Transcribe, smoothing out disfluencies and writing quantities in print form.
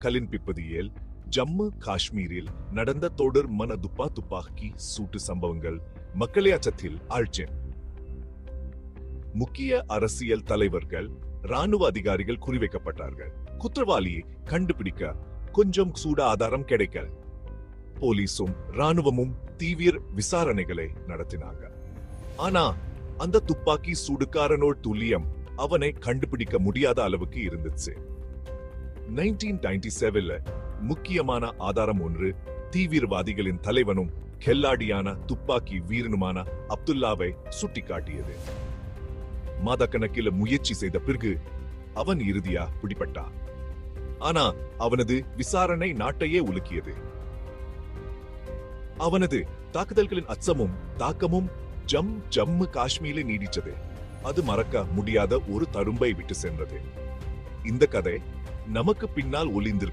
கலின்பிப்பதியேல் ஜம்மு காஷ்மீரில் நடந்த தொடர் துப்பாக்கி சூட்டு சம்பவங்கள் மக்களை அச்சத்தில் ஆழ்ச்சேன். முக்கிய அரசியல் தலைவர்கள், ராணுவ அதிகாரிகள் குறிவைக்கப்பட்டார்கள். குற்றவாளியை கண்டுபிடிக்க கொஞ்சம் சூட ஆதாரம் கிடைக்கல. போலீஸும் ராணுவமும் தீவிர விசாரணைகளை நடத்தினாங்க. ஆனா அந்த துப்பாக்கி சூடுக்காரனோட துல்லியம் அவனை கண்டுபிடிக்க முடியாத அளவுக்கு இருந்துச்சு. 1997ல முக்கியமான ஆதாரம் ஒன்று தீவிரவாதிகளின் தலைவனும் கெல்லாடியான துப்பாக்கி வீரனுமான அப்துல்லாவை சுட்டிக்காட்டியது. மாதக்கணக்கில் முயற்சி செய்த பிறகு அவன் இறுதியா பிடிபட்டான். ஆனா அவனது விசாரணை நாட்டையே உலுக்கியது. அவனது தாக்குதல்களின் அச்சமும் தாக்கமும் ஜம்மு காஷ்மீரில் நீடிச்சது. அது மறக்க முடியாத ஒரு தழும்பை விட்டு சென்றது. இந்த கதை நமக்கு பின்னால் ஒளிந்திருக்கும்